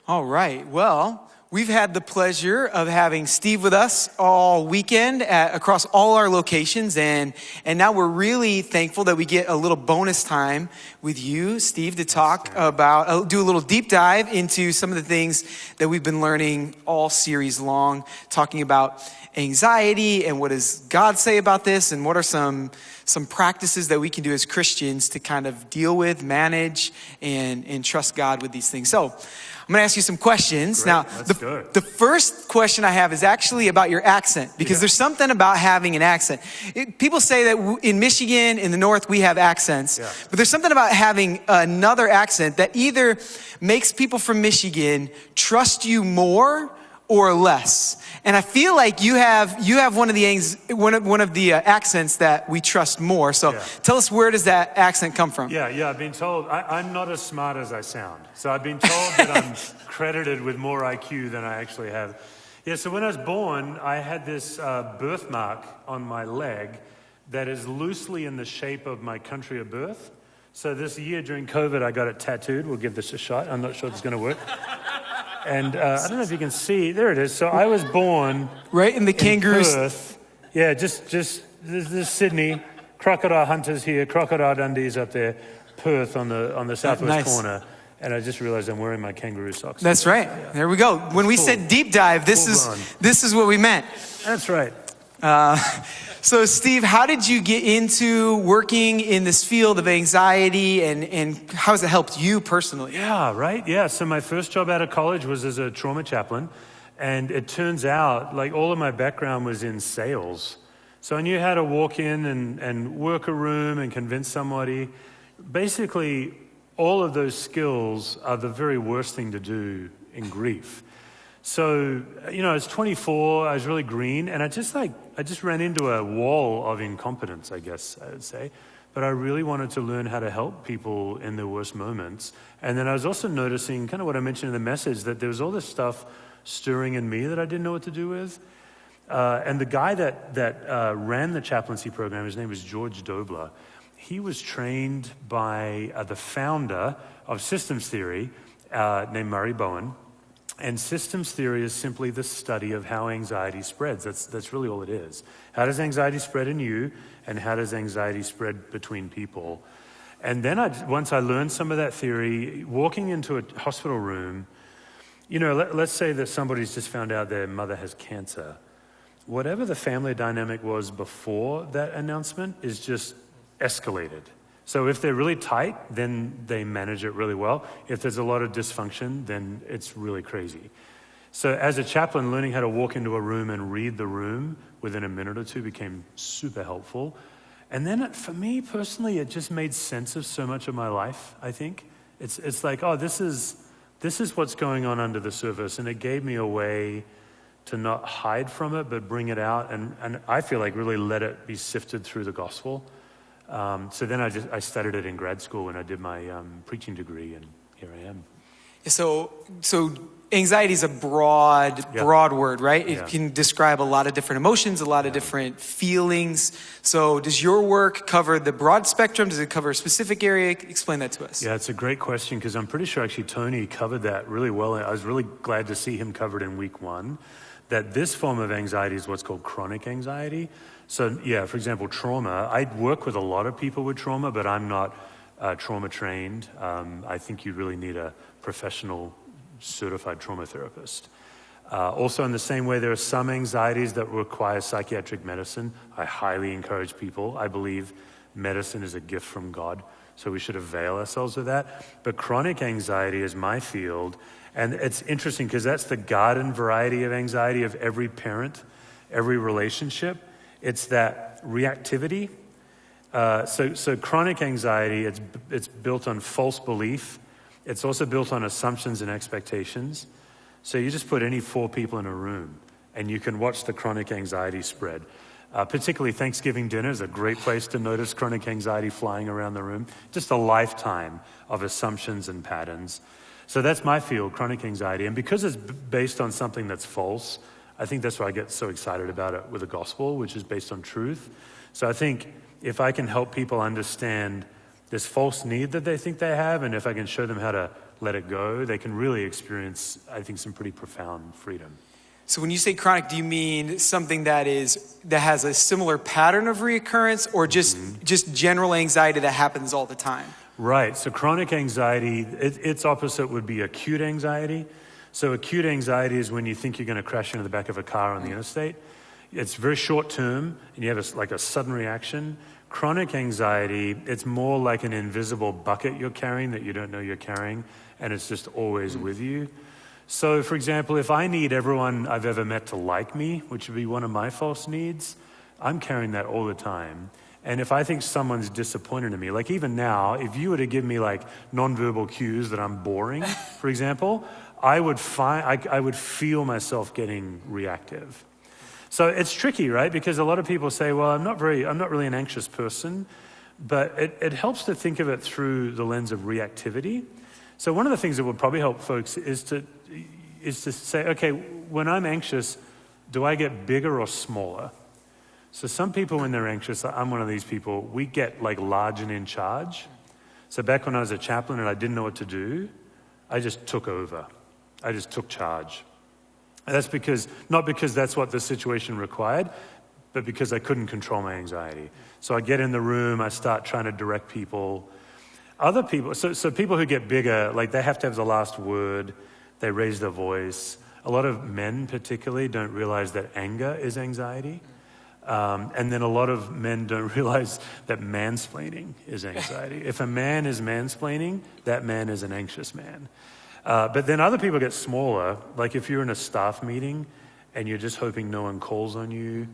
All right. Well, we've had the pleasure of having Steve with us all weekend across all our locations. And now we're really thankful that we get a little bonus time with you, Steve, to talk about, do a little deep dive into some of the things that we've been learning all series long, talking about anxiety and what does God say about this, and what are some practices that we can do as Christians to kind of deal with, manage, and trust God with these things. So I'm going to ask you some questions. Great. Now, the first question I have is actually about your accent, because there's something about having an accent. People say that in Michigan, in the North, we have accents, but there's something about having another accent that either makes people from Michigan trust you more or less. And I feel like you have one of the accents that we trust more. So tell us, where does that accent come from? Yeah, I've been told I'm not as smart as I sound. So I've been told that I'm credited with more IQ than I actually have. Yeah, so when I was born, I had this birthmark on my leg that is loosely in the shape of my country of birth. So this year during COVID, I got it tattooed. We'll give this a shot. I'm not sure it's going to work. And I don't know if you can see. There it is. So I was born right in the kangaroos. Perth. Yeah, just this is Sydney. Crocodile Hunters here. Crocodile Dundee's up there. Perth on the southwest corner. And I just realized I'm wearing my kangaroo socks. That's right. Yeah. There we go. When we said deep dive, this is what we meant. That's right. So Steve, how did you get into working in this field of anxiety, and how has it helped you personally? Yeah, right. Yeah. So my first job out of college was as a trauma chaplain. And it turns out like all of my background was in sales. So I knew how to walk in and work a room and convince somebody. Basically, all of those skills are the very worst thing to do in grief. So, I was 24, I was really green, and I just ran into a wall of incompetence, I guess I would say. But I really wanted to learn how to help people in their worst moments. And then I was also noticing, kind of what I mentioned in the message, that there was all this stuff stirring in me that I didn't know what to do with. And the guy that ran the chaplaincy program, his name was George Dobler. He was trained by the founder of systems theory, named Murray Bowen. And systems theory is simply the study of how anxiety spreads. That's really all it is. How does anxiety spread in you, and how does anxiety spread between people? And then once I learned some of that theory, walking into a hospital room, let's say that somebody's just found out their mother has cancer. Whatever the family dynamic was before that announcement is just escalated. So if they're really tight, then they manage it really well. If there's a lot of dysfunction, then it's really crazy. So as a chaplain, learning how to walk into a room and read the room within a minute or two became super helpful. And then for me personally, it just made sense of so much of my life, I think. It's like, this is what's going on under the surface. And it gave me a way to not hide from it, but bring it out. And I feel like really let it be sifted through the gospel. So then I studied it in grad school, and I did my preaching degree, and here I am. So anxiety is a broad word, right? It can describe a lot of different emotions, a lot of different feelings. So does your work cover the broad spectrum? Does it cover a specific area? Explain that to us. Yeah, it's a great question, because I'm pretty sure actually Tony covered that really well. I was really glad to see him covered in week 1, that this form of anxiety is what's called chronic anxiety. So for example, trauma. I work with a lot of people with trauma, but I'm not trauma trained. I think you really need a professional certified trauma therapist. Also, in the same way, there are some anxieties that require psychiatric medicine. I highly encourage people. I believe medicine is a gift from God, so we should avail ourselves of that. But chronic anxiety is my field, and it's interesting because that's the garden variety of anxiety of every parent, every relationship. It's that reactivity. So chronic anxiety, it's built on false belief. It's also built on assumptions and expectations. So you just put any 4 people in a room, and you can watch the chronic anxiety spread. Particularly Thanksgiving dinner is a great place to notice chronic anxiety flying around the room. Just a lifetime of assumptions and patterns. So that's my field, chronic anxiety. And because it's based on something that's false, I think that's why I get so excited about it with the gospel, which is based on truth. So I think if I can help people understand this false need that they think they have, and if I can show them how to let it go, they can really experience, I think, some pretty profound freedom. So when you say chronic, do you mean something that has a similar pattern of reoccurrence, or just general anxiety that happens all the time? Right. So chronic anxiety, its opposite would be acute anxiety. So acute anxiety is when you think you're going to crash into the back of a car on the interstate. It's very short term, and you have a sudden reaction. Chronic anxiety, it's more like an invisible bucket you're carrying that you don't know you're carrying, and it's just always with you. So, for example, if I need everyone I've ever met to like me, which would be one of my false needs, I'm carrying that all the time. And if I think someone's disappointed in me, like even now, if you were to give me like nonverbal cues that I'm boring, for example, I would feel myself getting reactive. So it's tricky, right? Because a lot of people say, well, I'm not really an anxious person, but it helps to think of it through the lens of reactivity. So one of the things that would probably help folks is to say, okay, when I'm anxious, do I get bigger or smaller? So some people, when they're anxious, I'm one of these people, we get like large and in charge. So back when I was a chaplain and I didn't know what to do, I just took over. I just took charge. And that's not because that's what the situation required, but because I couldn't control my anxiety. So I get in the room, I start trying to direct people. Other people, so people who get bigger, like they have to have the last word, they raise their voice. A lot of men particularly don't realize that anger is anxiety. And then a lot of men don't realize that mansplaining is anxiety. If a man is mansplaining, that man is an anxious man. But then other people get smaller, like if you're in a staff meeting and you're just hoping no one calls on you,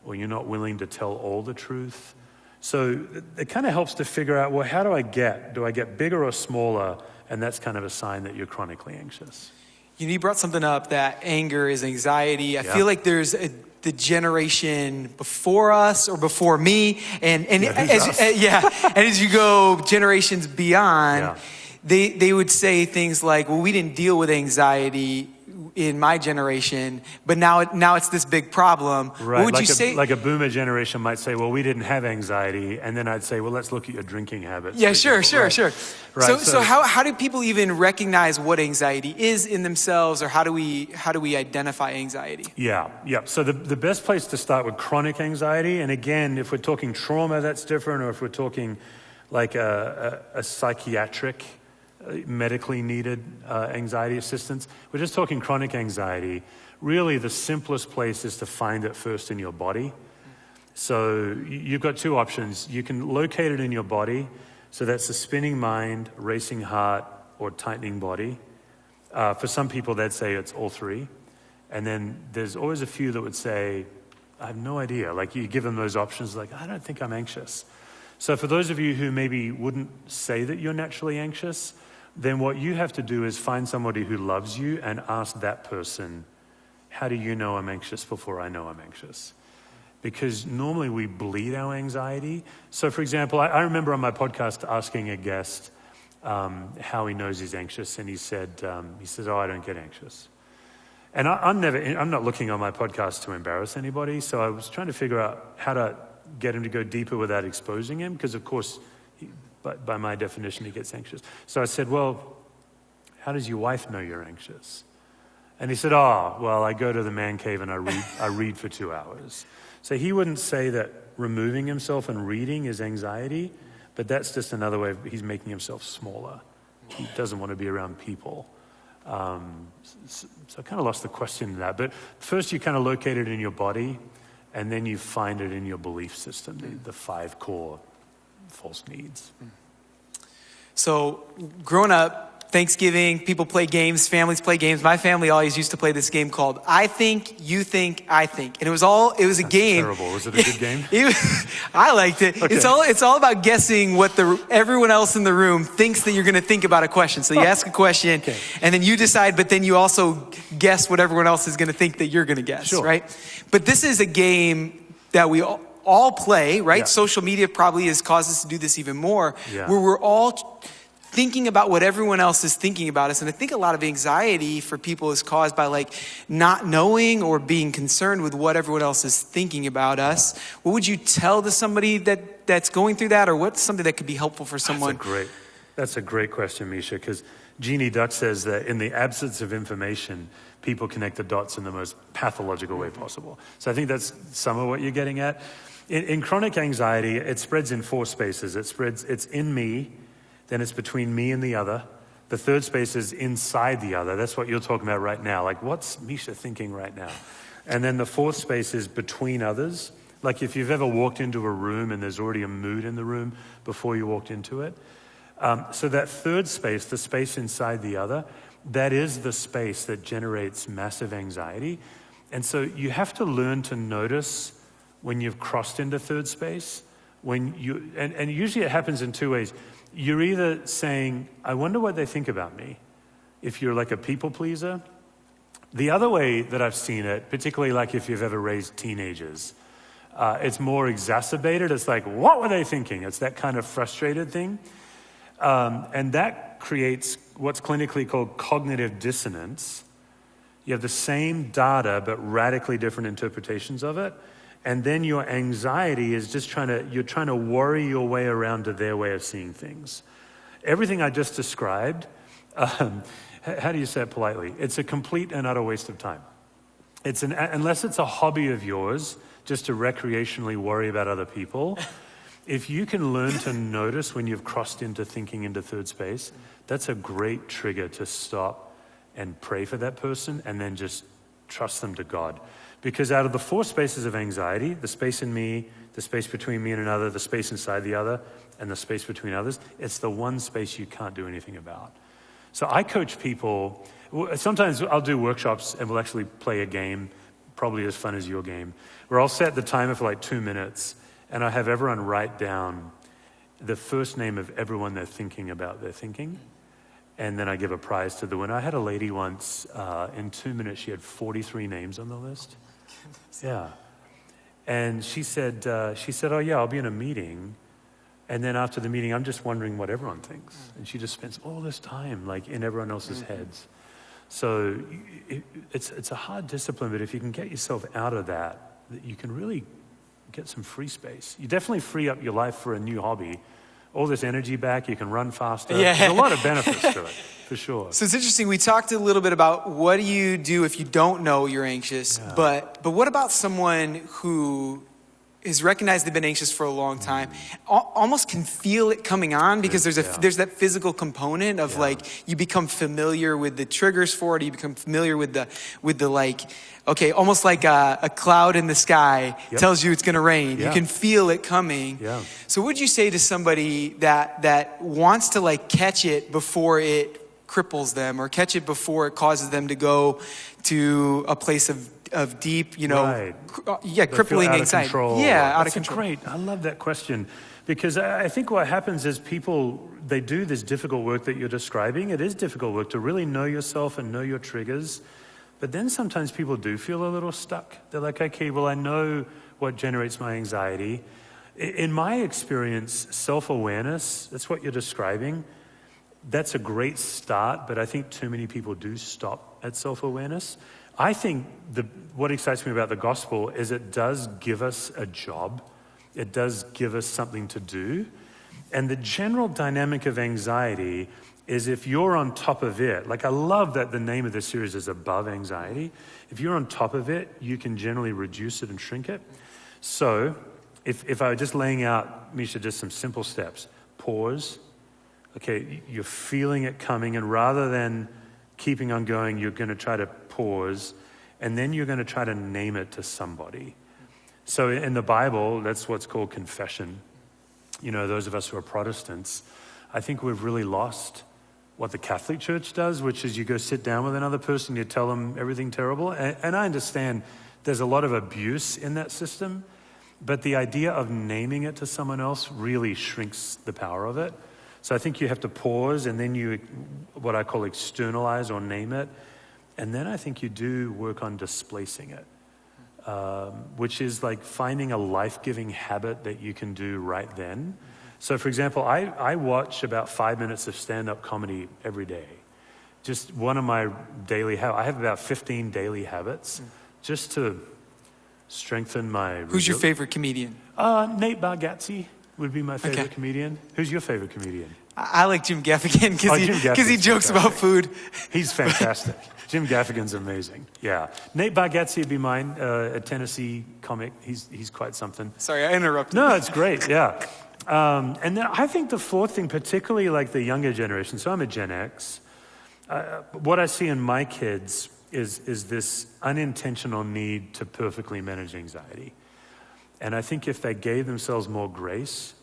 or you're not willing to tell all the truth. So it kind of helps to figure out, well, how do I get bigger or smaller? And that's kind of a sign that you're chronically anxious. You brought something up that anger is anxiety. I feel like there's the generation before us or before me, and as you go generations beyond, they would say things like, well, we didn't deal with anxiety in my generation, but now it's this big problem. Right. What would you say? Like a boomer generation might say, well, we didn't have anxiety. And then I'd say, well, let's look at your drinking habits. Yeah, sure. Right. So how do people even recognize what anxiety is in themselves, or how do we identify anxiety? Yeah. So the best place to start with chronic anxiety, and again, if we're talking trauma, that's different, or if we're talking like a psychiatric, medically needed anxiety assistance. We're just talking chronic anxiety. Really, the simplest place is to find it first in your body. So you've got two options. You can locate it in your body. So that's a spinning mind, racing heart, or tightening body. For some people, they'd say it's all three. And then there's always a few that would say, I have no idea. Like you give them those options, like, I don't think I'm anxious. So for those of you who maybe wouldn't say that you're naturally anxious, then what you have to do is find somebody who loves you and ask that person, how do you know I'm anxious before I know I'm anxious? Because normally we bleed our anxiety. So for example, I remember on my podcast asking a guest how he knows he's anxious, and he said, oh, I don't get anxious. And I'm not looking on my podcast to embarrass anybody, so I was trying to figure out how to get him to go deeper without exposing him, because of course, by my definition, he gets anxious. So I said, well, how does your wife know you're anxious? And he said, well, I go to the man cave and I read for 2 hours. So he wouldn't say that removing himself and reading is anxiety, but that's just another way he's making himself smaller. He doesn't want to be around people. So I kind of lost the question in that. But first you kind of locate it in your body, and then you find it in your belief system, the 5 core false needs. So growing up, Thanksgiving, people play games, families play games. My family always used to play this game called I Think, You Think, I Think. And it was a game. Terrible. Was it a good game? I liked it. Okay. It's all about guessing what everyone else in the room thinks that you're going to think about a question. So you ask a question, and then you decide, but then you also guess what everyone else is going to think that you're going to guess, right? But this is a game that we all play, right? Yeah. Social media probably has caused us to do this even more, where we're all thinking about what everyone else is thinking about us. And I think a lot of anxiety for people is caused by like not knowing or being concerned with what everyone else is thinking about us. What would you tell to somebody that's going through that, or what's something that could be helpful for someone? That's a great question, Misha, because Jeannie Duck says that in the absence of information, people connect the dots in the most pathological way possible. So I think that's some of what you're getting at. In chronic anxiety, it spreads in 4 spaces. It's in me, then it's between me and the other. The third space is inside the other. That's what you're talking about right now. Like, what's Misha thinking right now? And then the fourth space is between others. Like if you've ever walked into a room and there's already a mood in the room before you walked into it. So that third space, the space inside the other, that is the space that generates massive anxiety. And so you have to learn to notice when you've crossed into third space. And usually it happens in 2 ways. You're either saying, I wonder what they think about me, if you're like a people pleaser. The other way that I've seen it, particularly like if you've ever raised teenagers, it's more exacerbated. It's like, what were they thinking? It's that kind of frustrated thing. And that creates what's clinically called cognitive dissonance. You have the same data, but radically different interpretations of it. And then your anxiety is just you're trying to worry your way around to their way of seeing things. Everything I just described, how do you say it politely? It's a complete and utter waste of time. Unless it's a hobby of yours, just to recreationally worry about other people, if you can learn to notice when you've crossed into thinking into third space, that's a great trigger to stop and pray for that person and then just trust them to God. Because out of the 4 spaces of anxiety, the space in me, the space between me and another, the space inside the other, and the space between others, it's the one space you can't do anything about. So I coach people. Sometimes I'll do workshops and we'll actually play a game, probably as fun as your game, where I'll set the timer for like 2 minutes and I have everyone write down the first name of everyone they're thinking about their thinking. And then I give a prize to the winner. I had a lady once, in 2 minutes, she had 43 names on the list. Yeah. And she said, oh yeah, I'll be in a meeting. And then after the meeting, I'm just wondering what everyone thinks. And she just spends all this time like in everyone else's heads. So it's a hard discipline, but if you can get yourself out of that, you can really get some free space. You definitely free up your life for a new hobby. All this energy back, you can run faster. Yeah. There's a lot of benefits to it, for sure. So it's interesting. We talked a little bit about what do you do if you don't know you're anxious, but what about someone who has recognized they've been anxious for a long time, almost can feel it coming on because there's that physical component of like you become familiar with the triggers for it. You become familiar with the like, okay, almost like a cloud in the sky tells you it's going to rain. You can feel it coming. So what would you say to somebody that wants to like catch it before it cripples them or catch it before it causes them to go to a place of deep, crippling anxiety. Control. Out of control. Great. I love that question because I think what happens is people, they do this difficult work that you're describing. It is difficult work to really know yourself and know your triggers. But then sometimes people do feel a little stuck. They're like, okay, well, I know what generates my anxiety. In my experience, self-awareness, that's what you're describing. That's a great start, but I think too many people do stop at self-awareness. I think what excites me about the gospel is it does give us a job. It does give us something to do. And the general dynamic of anxiety is if you're on top of it, like I love that the name of this series is Above Anxiety. If you're on top of it, you can generally reduce it and shrink it. So if I were just laying out, Misha, just some simple steps, pause. Okay, you're feeling it coming, and rather than keeping on going, you're going to try to pause, and then you're going to try to name it to somebody. So in the Bible, that's what's called confession. You know, those of us who are Protestants, I think we've really lost what the Catholic Church does, which is you go sit down with another person, you tell them everything terrible. And I understand there's a lot of abuse in that system, but the idea of naming it to someone else really shrinks the power of it. So I think you have to pause, and then you, what I call externalize or name it. And then I think you do work on displacing it, which is like finding a life-giving habit that you can do right then. So for example, I watch about 5 minutes of stand-up comedy every day. Just one of my daily habits. I have about 15 daily habits just to strengthen my... Who's your favorite comedian? Nate Bargatze would be my favorite comedian. Who's your favorite comedian? I like Jim Gaffigan Oh, Jim because he Gaffigan's jokes about food. He's fantastic. Jim Gaffigan's amazing. Yeah. Nate Bargatze would be mine, a Tennessee comic. He's quite something. Sorry, I interrupted. No, it's great. Yeah. And then I think the fourth thing, particularly like the younger generation, so I'm a Gen X, what I see in my kids is this unintentional need to perfectly manage anxiety. And I think if they gave themselves more grace,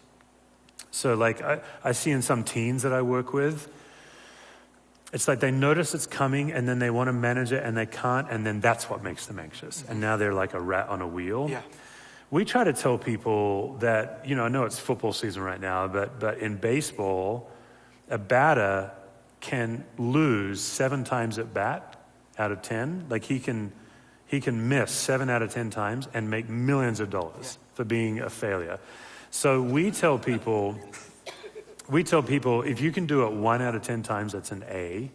so like I see in some teens that I work with, it's like they notice it's coming and then they want to manage it and they can't, and then that's what makes them anxious. And now they're like a rat on a wheel. Yeah. We try to tell people that, I know it's football season right now, but in baseball, a batter can lose 7 times at bat out of 10. Like he can miss 7 out of 10 times and make millions of dollars for being a failure. So we tell people, if you can do it 1 out of 10 times, that's an A.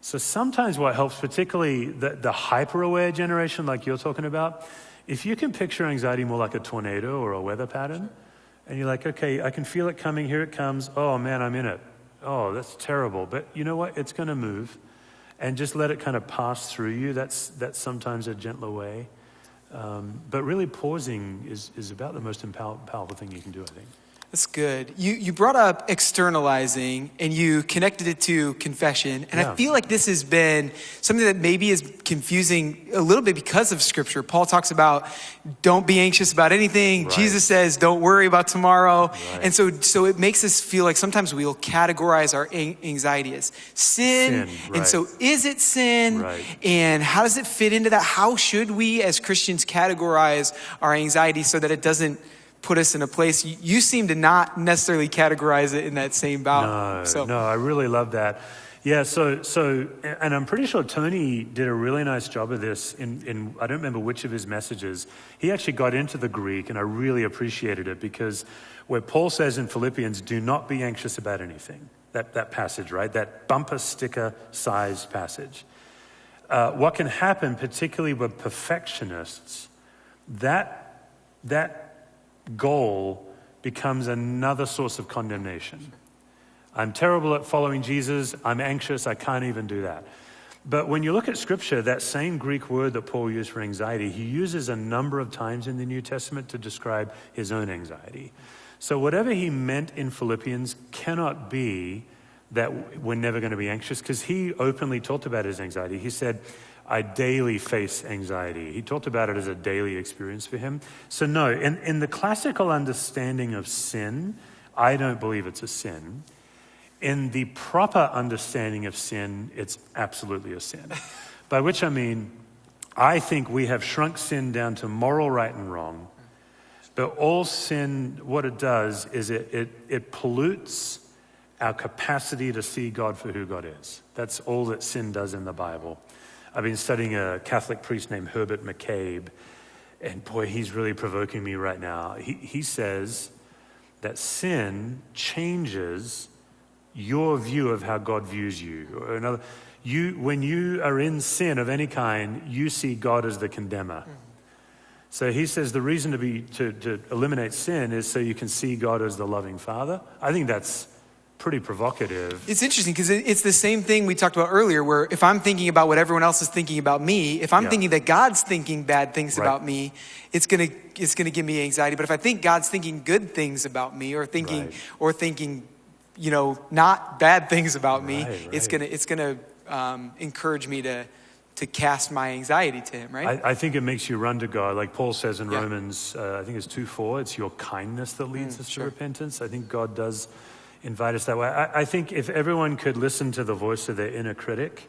So sometimes what helps, particularly the hyper-aware generation like you're talking about, if you can picture anxiety more like a tornado or a weather pattern, and you're like, okay, I can feel it coming, here it comes, oh man, I'm in it. Oh, that's terrible. But you know what? It's going to move. And just let it kind of pass through you. That's sometimes a gentler way. But really pausing is about the most powerful thing you can do, I think. That's good. You brought up externalizing and you connected it to confession. And I feel like this has been something that maybe is confusing a little bit because of scripture. Paul talks about don't be anxious about anything. Right. Jesus says don't worry about tomorrow. Right. And so it makes us feel like sometimes we'll categorize our anxiety as sin. Right. And so is it sin? Right. And how does it fit into that? How should we as Christians categorize our anxiety so that it doesn't put us in a place? You seem to not necessarily categorize it in that same bout. No, I really love that. Yeah, so, and I'm pretty sure Tony did a really nice job of this in I don't remember which of his messages. He actually got into the Greek, and I really appreciated it because where Paul says in Philippians, do not be anxious about anything, that passage, right? That bumper sticker size passage. What can happen, particularly with perfectionists, that goal becomes another source of condemnation. I'm terrible at following Jesus. I'm anxious. I can't even do that. But when you look at scripture, that same Greek word that Paul used for anxiety, he uses a number of times in the New Testament to describe his own anxiety. So whatever he meant in Philippians cannot be that we're never going to be anxious, because he openly talked about his anxiety. He said, I daily face anxiety. He talked about it as a daily experience for him. So no, in the classical understanding of sin, I don't believe it's a sin. In the proper understanding of sin, it's absolutely a sin. By which I mean, I think we have shrunk sin down to moral right and wrong. But all sin, what it does is it pollutes our capacity to see God for who God is. That's all that sin does in the Bible. I've been studying a Catholic priest named Herbert McCabe, and boy, he's really provoking me right now. He says that sin changes your view of how God views you. Or when you are in sin of any kind, you see God as the condemner. So he says the reason to eliminate sin is so you can see God as the loving Father. I think that's pretty provocative. It's interesting because it's the same thing we talked about earlier, where if I'm thinking about what everyone else is thinking about me, if I'm thinking that God's thinking bad things about me, it's gonna give me anxiety. But if I think God's thinking good things about me, or thinking not bad things about me, it's gonna encourage me to cast my anxiety to him, right? I think it makes you run to God. Like Paul says in Romans, I think it's 2:4, it's your kindness that leads us to repentance. I think God does invite us that way. I think if everyone could listen to the voice of their inner critic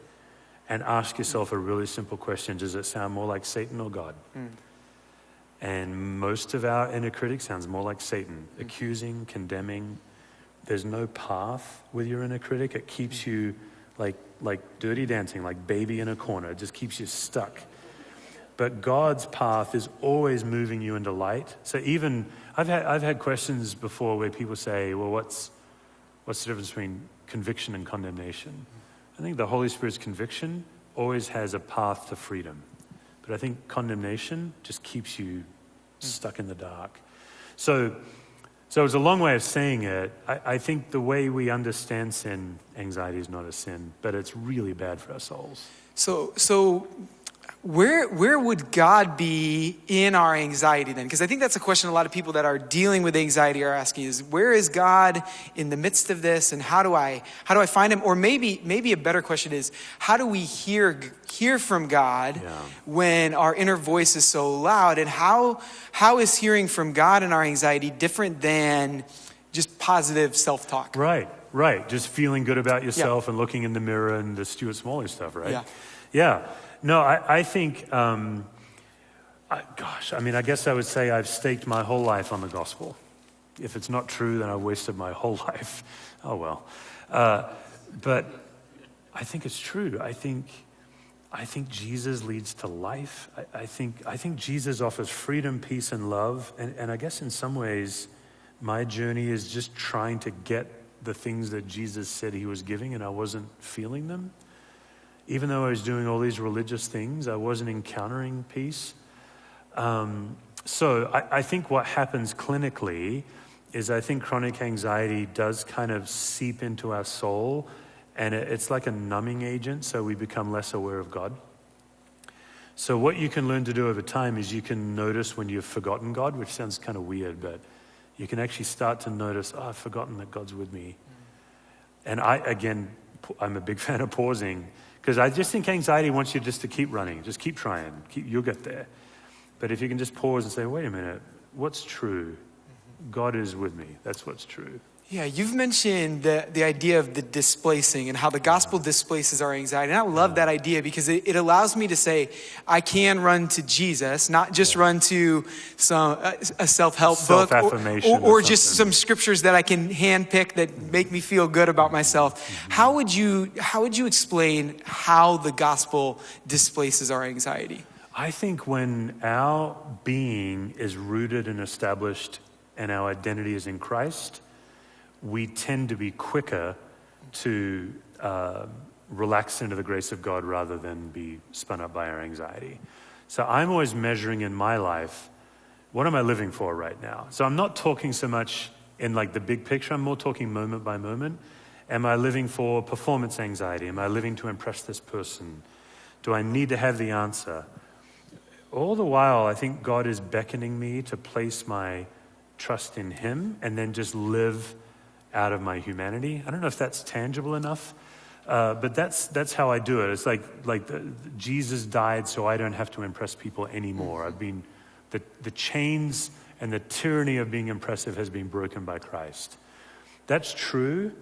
and ask yourself a really simple question, does it sound more like Satan or God? And most of our inner critic sounds more like Satan, accusing, condemning. There's no path with your inner critic. It keeps you like dirty dancing, like baby in a corner. It just keeps you stuck. But God's path is always moving you into light. So even I've had questions before where people say, well, what's the difference between conviction and condemnation? I think the Holy Spirit's conviction always has a path to freedom. But I think condemnation just keeps you stuck in the dark. So So it's a long way of saying it. I think the way we understand sin, anxiety is not a sin, but it's really bad for our souls. So where would God be in our anxiety then? Because I think that's a question a lot of people that are dealing with anxiety are asking is, where is God in the midst of this, and how do I find him? Or maybe a better question is, how do we hear from God when our inner voice is so loud? And how is hearing from God in our anxiety different than just positive self-talk? Right. Just feeling good about yourself and looking in the mirror and the Stuart Smalley stuff, right? Yeah. No, I think, I guess I would say I've staked my whole life on the gospel. If it's not true, then I wasted my whole life. Oh, well. But I think it's true. I think Jesus leads to life. I think Jesus offers freedom, peace, and love. And I guess in some ways, my journey is just trying to get the things that Jesus said he was giving, and I wasn't feeling them. Even though I was doing all these religious things, I wasn't encountering peace. So I think what happens clinically is I think chronic anxiety does kind of seep into our soul, and it's like a numbing agent, so we become less aware of God. So what you can learn to do over time is you can notice when you've forgotten God, which sounds kind of weird, but you can actually start to notice, I've forgotten that God's with me. And I'm a big fan of pausing, because I just think anxiety wants you just to keep running, just keep trying, you'll get there. But if you can just pause and say, wait a minute, what's true? God is with me, that's what's true. Yeah, you've mentioned the idea of the displacing and how the gospel displaces our anxiety. And I love that idea because it allows me to say, I can run to Jesus, not just run to a self-help book or just some scriptures that I can handpick that make me feel good about myself. How would you explain how the gospel displaces our anxiety? I think when our being is rooted and established and our identity is in Christ, we tend to be quicker to relax into the grace of God rather than be spun up by our anxiety. So I'm always measuring in my life, what am I living for right now? So I'm not talking so much in like the big picture, I'm more talking moment by moment. Am I living for performance anxiety? Am I living to impress this person? Do I need to have the answer? All the while, I think God is beckoning me to place my trust in him and then just live out of my humanity. I don't know if that's tangible enough, but that's how I do it. It's like Jesus died so I don't have to impress people anymore. I've been, the chains and the tyranny of being impressive has been broken by Christ. That's true,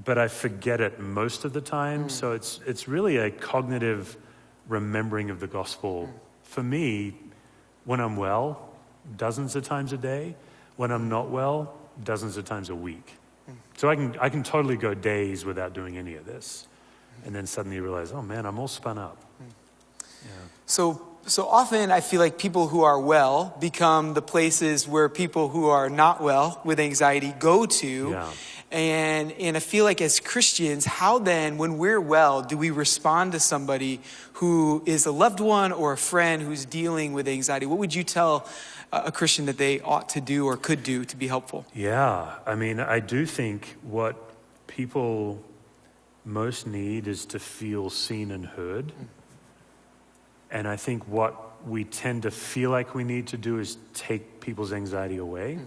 but I forget it most of the time. So it's really a cognitive remembering of the gospel. For me, when I'm well, dozens of times a day. When I'm not well, dozens of times a week. So I can totally go days without doing any of this. And then suddenly you realize, oh man, I'm all spun up. Yeah. So often I feel like people who are well become the places where people who are not well with anxiety go to. Yeah. And I feel like as Christians, how then, when we're well, do we respond to somebody who is a loved one or a friend who's dealing with anxiety? What would you tell a Christian that they ought to do or could do to be helpful? Yeah, I mean, I do think what people most need is to feel seen and heard. And I think what we tend to feel like we need to do is take people's anxiety away.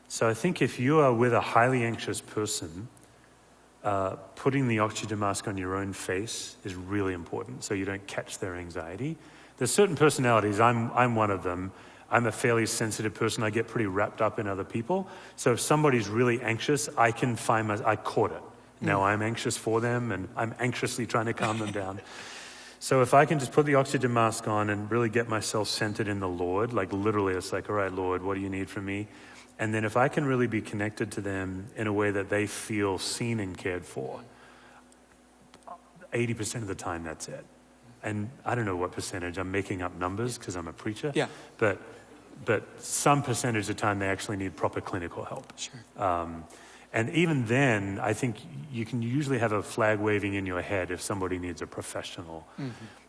So I think if you are with a highly anxious person, putting the oxygen mask on your own face is really important so you don't catch their anxiety. There's certain personalities, I'm one of them. I'm a fairly sensitive person. I get pretty wrapped up in other people. So if somebody's really anxious, I can find I caught it. Now I'm anxious for them and I'm anxiously trying to calm them down. So if I can just put the oxygen mask on and really get myself centered in the Lord, like literally it's like, all right, Lord, what do you need from me? And then if I can really be connected to them in a way that they feel seen and cared for, 80% of the time that's it. And I don't know what percentage, I'm making up numbers because I'm a preacher. Yeah. But some percentage of the time they actually need proper clinical help. Sure. And even then, I think you can usually have a flag waving in your head if somebody needs a professional.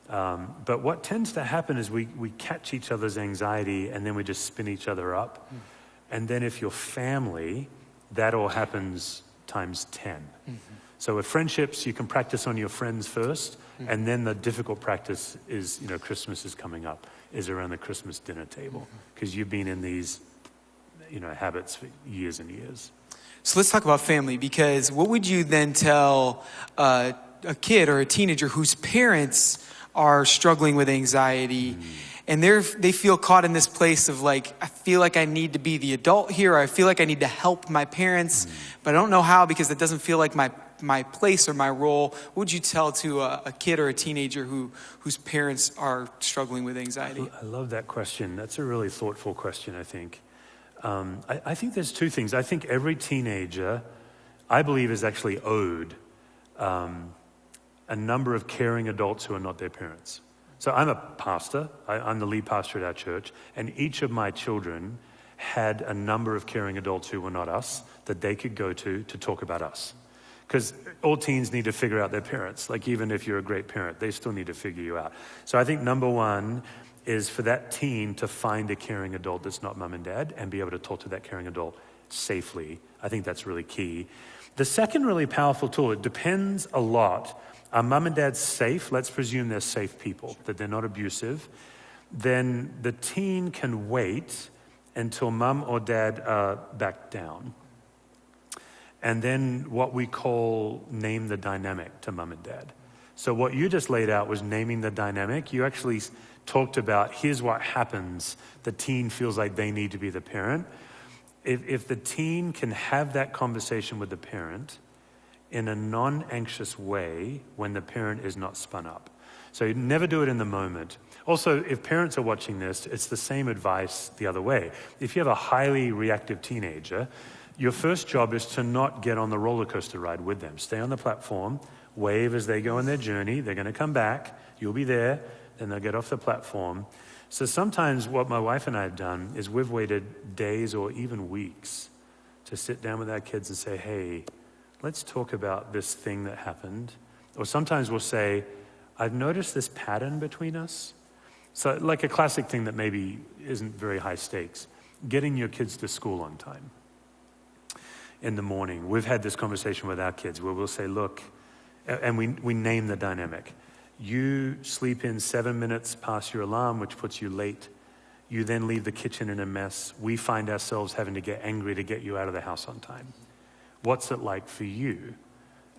But what tends to happen is we catch each other's anxiety and then we just spin each other up. And then if you're family, that all happens times 10. So with friendships, you can practice on your friends first, and then the difficult practice is, Christmas is coming up, is around the Christmas dinner table, because you've been in these, habits for years and years. So let's talk about family, because what would you then tell a kid or a teenager whose parents are struggling with anxiety, and they feel caught in this place of like, I feel like I need to be the adult here, or I feel like I need to help my parents, but I don't know how because it doesn't feel like my place or my role. What would you tell to a kid or a teenager whose parents are struggling with anxiety? I love that question. That's a really thoughtful question, I think. I think there's two things. I think every teenager, I believe, is actually owed a number of caring adults who are not their parents. So I'm a pastor. I'm the lead pastor at our church, and each of my children had a number of caring adults who were not us that they could go to talk about us. Because all teens need to figure out their parents. Like, even if you're a great parent, they still need to figure you out. So I think number one is for that teen to find a caring adult that's not mom and dad and be able to talk to that caring adult safely. I think that's really key. The second really powerful tool, it depends a lot. Are mom and dad safe? Let's presume they're safe people, that they're not abusive. Then the teen can wait until mom or dad are back down. And then what we call name the dynamic to mom and dad. So what you just laid out was naming the dynamic. You actually talked about, here's what happens. The teen feels like they need to be the parent. If the teen can have that conversation with the parent in a non-anxious way when the parent is not spun up. So you never do it in the moment. Also, if parents are watching this, it's the same advice the other way. If you have a highly reactive teenager, your first job is to not get on the roller coaster ride with them. Stay on the platform, wave as they go on their journey. They're going to come back. You'll be there. Then they'll get off the platform. So sometimes what my wife and I have done is we've waited days or even weeks to sit down with our kids and say, hey, let's talk about this thing that happened. Or sometimes we'll say, I've noticed this pattern between us. So like a classic thing that maybe isn't very high stakes, getting your kids to school on time. In the morning, we've had this conversation with our kids where we'll say, look, and we name the dynamic. You sleep in 7 minutes past your alarm, which puts you late. You then leave the kitchen in a mess. We find ourselves having to get angry to get you out of the house on time. What's it like for you?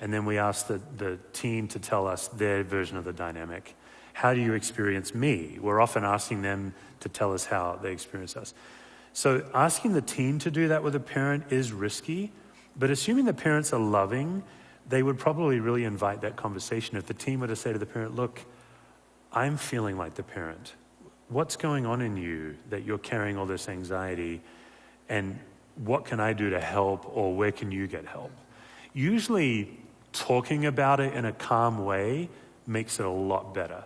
And then we ask the teen to tell us their version of the dynamic. How do you experience me? We're often asking them to tell us how they experience us. So asking the teen to do that with a parent is risky, but assuming the parents are loving, they would probably really invite that conversation. If the teen were to say to the parent, look, I'm feeling like the parent. What's going on in you that you're carrying all this anxiety, and what can I do to help, or where can you get help? Usually talking about it in a calm way makes it a lot better.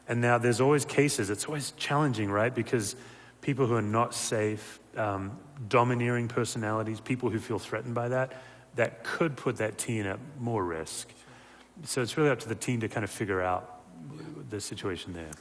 And now there's always cases, it's always challenging, right? Because people who are not safe, domineering personalities, people who feel threatened by that could put that teen at more risk. So it's really up to the teen to kind of figure out the situation there.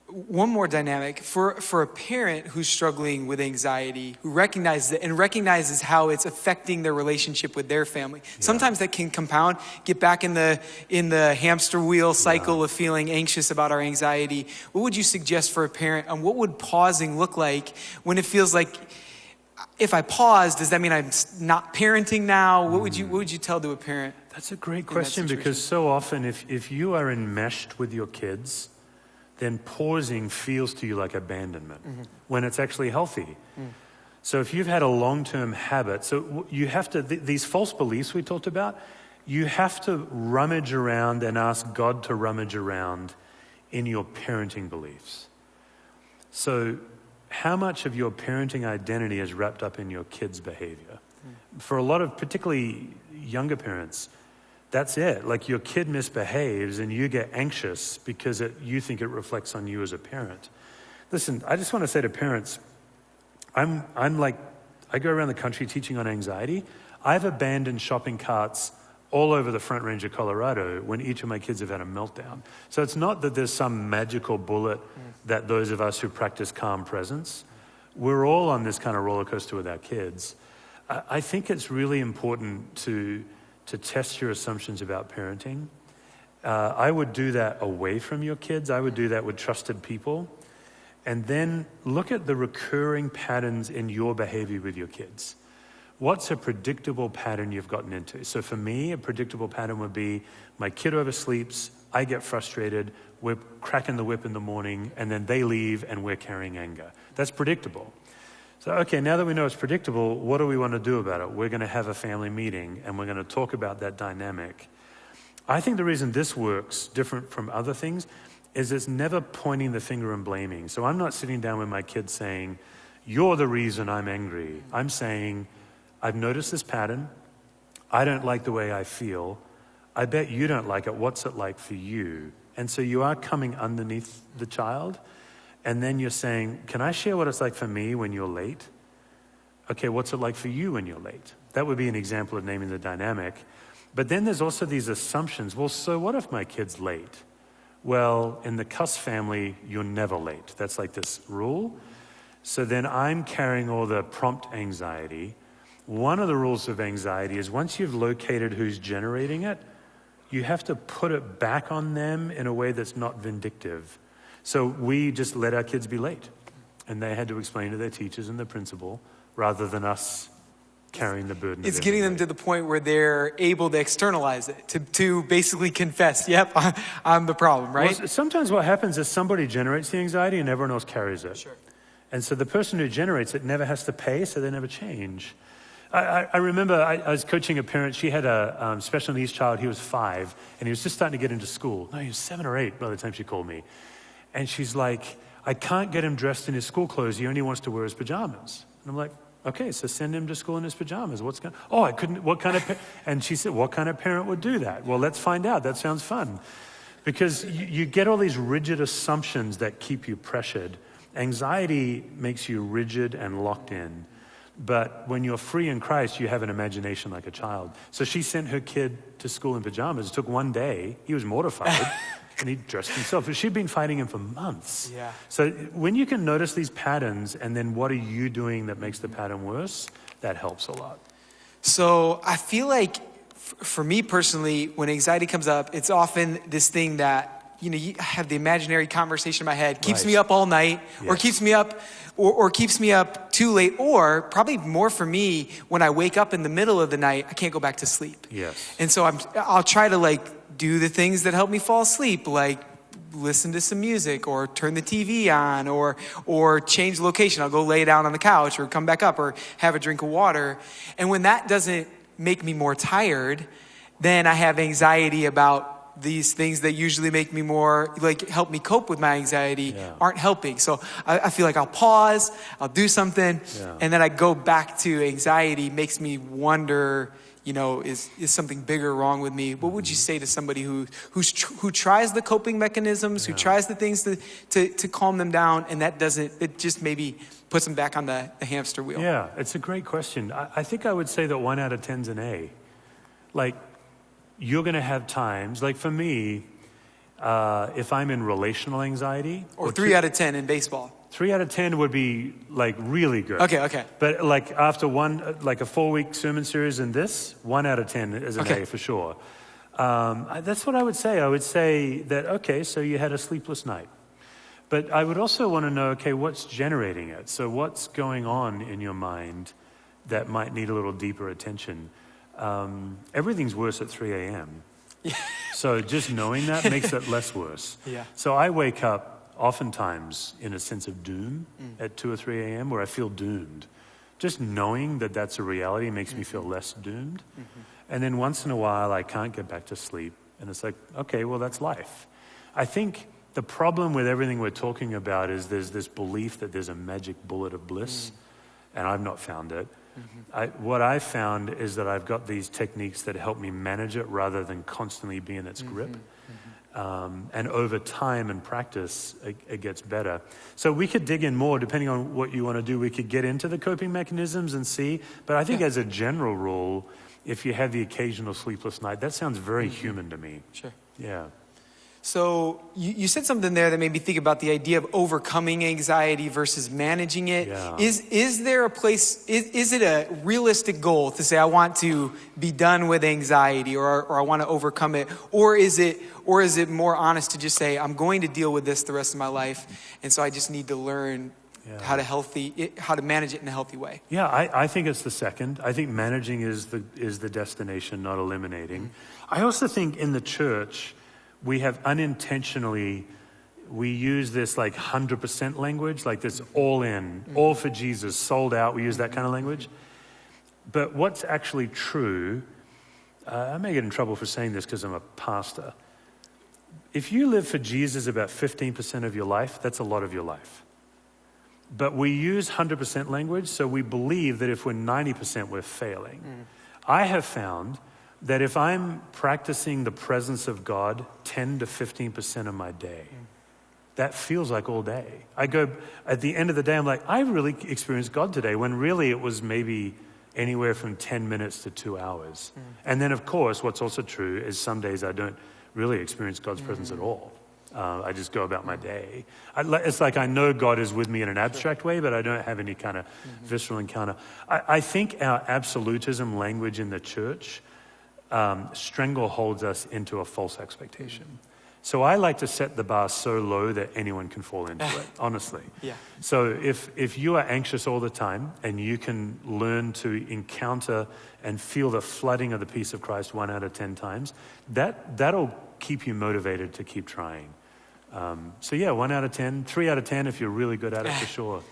One more dynamic for a parent who's struggling with anxiety, who recognizes it and recognizes how it's affecting their relationship with their family. Yeah. Sometimes that can compound, get back in the hamster wheel cycle of feeling anxious about our anxiety. What would you suggest for a parent, and what would pausing look like when it feels like, if I pause, does that mean I'm not parenting now? What would you tell to a parent? That's a great question, because so often if you are enmeshed with your kids, then pausing feels to you like abandonment when it's actually healthy. So if you've had a long-term habit, so you have to, these false beliefs we talked about, you have to rummage around and ask God to rummage around in your parenting beliefs. So how much of your parenting identity is wrapped up in your kids' behavior? For a lot of particularly younger parents, that's it. Like, your kid misbehaves and you get anxious because you think it reflects on you as a parent. Listen, I just want to say to parents, I go around the country teaching on anxiety. I've abandoned shopping carts all over the Front Range of Colorado when each of my kids have had a meltdown. So it's not that there's some magical bullet that those of us who practice calm presence, we're all on this kind of roller coaster with our kids. I think it's really important to test your assumptions about parenting. I would do that away from your kids. I would do that with trusted people. And then look at the recurring patterns in your behavior with your kids. What's a predictable pattern you've gotten into? So for me, a predictable pattern would be my kid oversleeps, I get frustrated, we're cracking the whip in the morning, and then they leave and we're carrying anger. That's predictable. So, okay, now that we know it's predictable, what do we want to do about it? We're going to have a family meeting and we're going to talk about that dynamic. I think the reason this works different from other things is it's never pointing the finger and blaming. So I'm not sitting down with my kids saying, you're the reason I'm angry. I'm saying, I've noticed this pattern. I don't like the way I feel. I bet you don't like it. What's it like for you? And so you are coming underneath the child, and then you're saying, can I share what it's like for me when you're late? Okay, what's it like for you when you're late? That would be an example of naming the dynamic. But then there's also these assumptions. Well, so what if my kid's late? Well, in the Cuss family, you're never late. That's like this rule. So then I'm carrying all the prompt anxiety. One of the rules of anxiety is once you've located who's generating it, you have to put it back on them in a way that's not vindictive. So we just let our kids be late. And they had to explain to their teachers and the principal rather than us carrying the burden. It's getting them to the point where they're able to externalize it, to basically confess, yep, I'm the problem, right? Well, sometimes what happens is somebody generates the anxiety and everyone else carries it. Sure. And so the person who generates it never has to pay, so they never change. I remember I was coaching a parent. She had a special needs child. He was 5, and he was just starting to get into school. No, he was 7 or 8 by the time she called me. And she's like, I can't get him dressed in his school clothes. He only wants to wear his pajamas. And I'm like, okay, so send him to school in his pajamas. I couldn't, what kind of, and she said, what kind of parent would do that? Well, let's find out. That sounds fun. Because you get all these rigid assumptions that keep you pressured. Anxiety makes you rigid and locked in. But when you're free in Christ, you have an imagination like a child. So she sent her kid to school in pajamas. It took one day. He was mortified. And he dressed himself. But she'd been fighting him for months. Yeah. So when you can notice these patterns and then what are you doing that makes the pattern worse, that helps a lot. So I feel like for me personally, when anxiety comes up, it's often this thing that, you have the imaginary conversation in my head, keeps Right. me up all night, Yes. or keeps me up, or keeps me up too late, or probably more for me, when I wake up in the middle of the night, I can't go back to sleep. Yes. And so I'll try to do the things that help me fall asleep, like listen to some music or turn the TV on or change location. I'll go lay down on the couch or come back up or have a drink of water. And when that doesn't make me more tired, then I have anxiety about these things that usually make me more, help me cope with my anxiety, aren't helping. So I feel like I'll pause, I'll do something, and then I go back to anxiety. Makes me wonder, is something bigger wrong with me? What would you say to somebody who tries the coping mechanisms, who tries the things to calm them down, and that doesn't, it just maybe puts them back on the hamster wheel? Yeah, it's a great question. I think I would say that 1 out of 10's an A. You're going to have times, for me, if I'm in relational anxiety. Or 3 out of 10 in baseball. 3 out of 10 would be really good. Okay. But after one, a 4-week sermon series in this, 1 out of 10 is an A for sure. That's what I would say. I would say that, okay, so you had a sleepless night. But I would also want to know, okay, what's generating it? So what's going on in your mind that might need a little deeper attention? Everything's worse at 3 a.m. So just knowing that makes it less worse. Yeah. So I wake up oftentimes in a sense of doom at 2 or 3 a.m. where I feel doomed. Just knowing that that's a reality makes me feel less doomed. And then once in a while I can't get back to sleep. And it's like, okay, well, that's life. I think the problem with everything we're talking about is there's this belief that there's a magic bullet of bliss, and I've not found it. What I found is that I've got these techniques that help me manage it rather than constantly be in its grip. And over time and practice, it gets better. So we could dig in more depending on what you want to do. We could get into the coping mechanisms and see. But I think as a general rule, if you have the occasional sleepless night, that sounds very human to me. Sure. Yeah. So you said something there that made me think about the idea of overcoming anxiety versus managing it. Yeah. Is there a place, is it a realistic goal to say I want to be done with anxiety or I want to overcome it? Or is it more honest to just say I'm going to deal with this the rest of my life, and so I just need to learn how to manage it in a healthy way? Yeah, I think it's the second. I think managing is the destination, not eliminating. I also think in the church, we have unintentionally, we use this like 100% language, like this all in, all for Jesus, sold out. We use that kind of language. But what's actually true, I may get in trouble for saying this because I'm a pastor. If you live for Jesus about 15% of your life, that's a lot of your life. But we use 100% language, so we believe that if we're 90%, we're failing. I have found that if I'm practicing the presence of God 10 to 15% of my day, that feels like all day. I go, at the end of the day, I'm like, I really experienced God today, when really it was maybe anywhere from 10 minutes to 2 hours. And then, of course, what's also true is some days I don't really experience God's presence at all. I just go about my day. It's like I know God is with me in an abstract way, but I don't have any kind of visceral encounter. I think our absolutism language in the church strangleholds us into a false expectation. So I like to set the bar so low that anyone can fall into it, honestly. Yeah. So if you are anxious all the time and you can learn to encounter and feel the flooding of the peace of Christ 1 out of 10 times, that'll keep you motivated to keep trying. So yeah, 1 out of 10, 3 out of 10 if you're really good at it, for sure.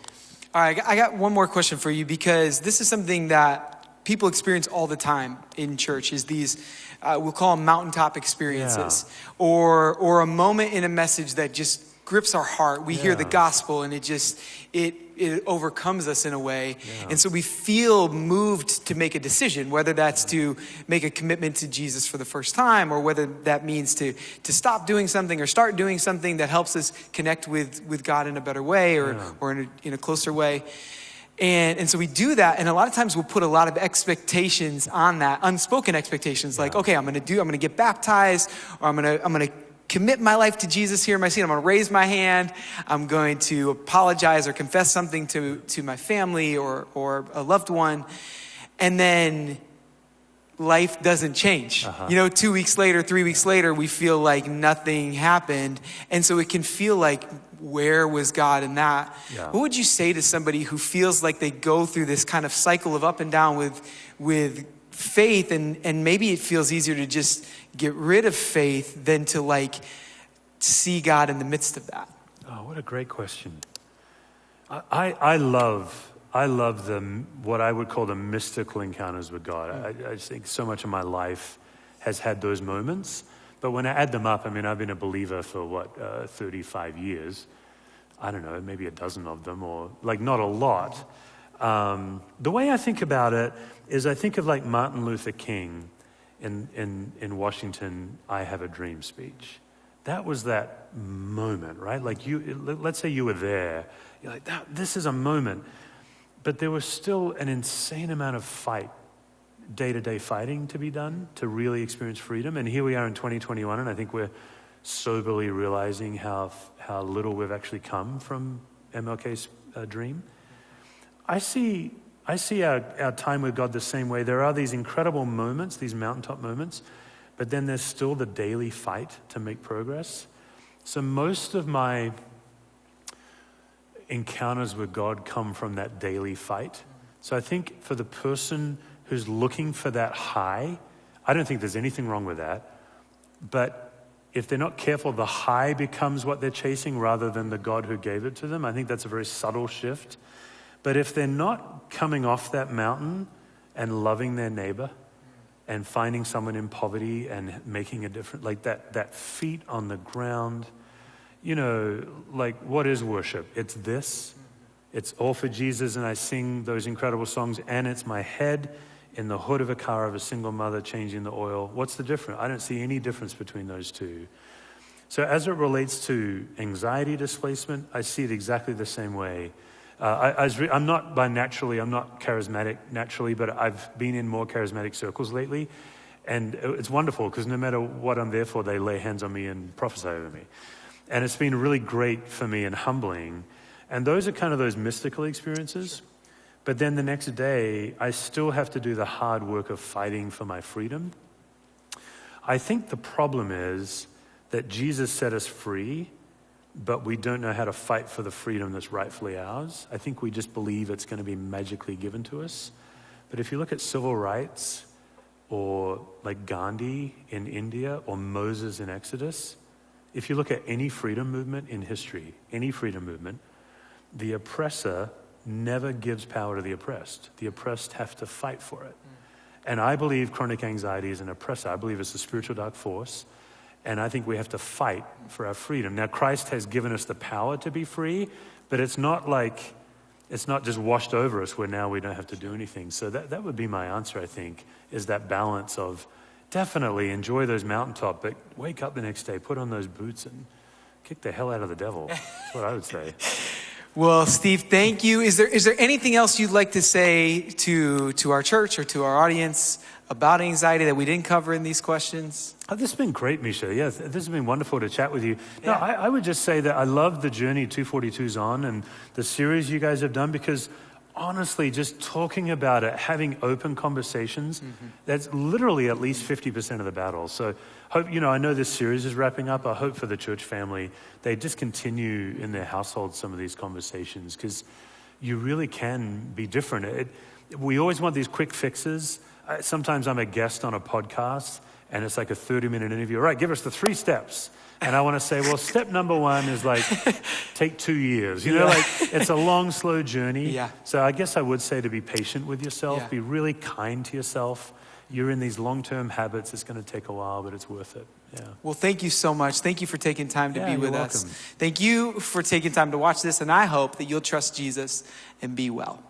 All right, I got one more question for you, because this is something that people experience all the time in church, is these, we'll call them mountaintop experiences, or a moment in a message that just grips our heart. We hear the gospel and it overcomes us in a way. And so we feel moved to make a decision, whether that's to make a commitment to Jesus for the first time, or whether that means to stop doing something or start doing something that helps us connect with God in a better way, or in a closer way. And so we do that, and a lot of times we'll put a lot of expectations on that, unspoken expectations, like, okay, I'm gonna get baptized, or I'm gonna commit my life to Jesus here in my seat. I'm gonna raise my hand. I'm going to apologize or confess something to my family or a loved one. And then life doesn't change. 2 weeks later, 3 weeks later, we feel like nothing happened. And so it can feel like, where was God in that? What would you say to somebody who feels like they go through this kind of cycle of up and down with faith, and maybe it feels easier to just get rid of faith than to like see God in the midst of that? Oh, what a great question. I love what I would call the mystical encounters with God. I just think so much of my life has had those moments. But when I add them up, I mean, I've been a believer for 35 years. I don't know, maybe a dozen of them, or like not a lot. The way I think about it is I think of like Martin Luther King in Washington, I Have a Dream speech. That was that moment, right? Like let's say you were there. You're like, this is a moment. But there was still an insane amount of fight, day-to-day fighting to be done to really experience freedom. And here we are in 2021, and I think we're soberly realizing how little we've actually come from MLK's dream. I see our time with God the same way. There are these incredible moments, these mountaintop moments, but then there's still the daily fight to make progress. So most of my encounters with God come from that daily fight. So I think for the person who's looking for that high, I don't think there's anything wrong with that. But if they're not careful, the high becomes what they're chasing rather than the God who gave it to them. I think that's a very subtle shift. But if they're not coming off that mountain and loving their neighbor and finding someone in poverty and making a difference, like that feet on the ground, like what is worship? It's this. It's all for Jesus, and I sing those incredible songs, and it's my head in the hood of a car of a single mother changing the oil. What's the difference? I don't see any difference between those two. So as it relates to anxiety displacement, I see it exactly the same way. I'm not charismatic naturally, but I've been in more charismatic circles lately. And it's wonderful because no matter what I'm there for, they lay hands on me and prophesy over me. And it's been really great for me and humbling. And those are kind of those mystical experiences. Sure. But then the next day, I still have to do the hard work of fighting for my freedom. I think the problem is that Jesus set us free, but we don't know how to fight for the freedom that's rightfully ours. I think we just believe it's going to be magically given to us. But if you look at civil rights, or like Gandhi in India, or Moses in Exodus, if you look at any freedom movement in history, any freedom movement, the oppressor never gives power to the oppressed. The oppressed have to fight for it. And I believe chronic anxiety is an oppressor. I believe it's a spiritual dark force. And I think we have to fight for our freedom. Now, Christ has given us the power to be free, but it's not just washed over us where now we don't have to do anything. So that would be my answer, I think, is that balance of definitely enjoy those mountaintop, but wake up the next day, put on those boots and kick the hell out of the devil. That's what I would say. Well, Steve, thank you. Is there anything else you'd like to say to our church or to our audience about anxiety that we didn't cover in these questions? Oh, this has been great, Misha. Yeah, this has been wonderful to chat with you. Yeah. No, I would just say that I love the journey 242's on and the series you guys have done, because honestly, just talking about it, having open conversations, that's literally at least 50% of the battle. So hope, I know this series is wrapping up. I hope for the church family, they just continue in their household some of these conversations, because you really can be different. We always want these quick fixes. Sometimes I'm a guest on a podcast and it's like a 30-minute interview. All right, give us the 3 steps. And I want to say, well, step number 1 is like, take 2 years. It's a long, slow journey. Yeah. So I guess I would say to be patient with yourself, Yeah. be really kind to yourself. You're in these long-term habits. It's going to take a while, but it's worth it. Yeah. Well, thank you so much. Thank you for taking time to be with you're us. welcome. Thank you for taking time to watch this, and I hope that you'll trust Jesus and be well.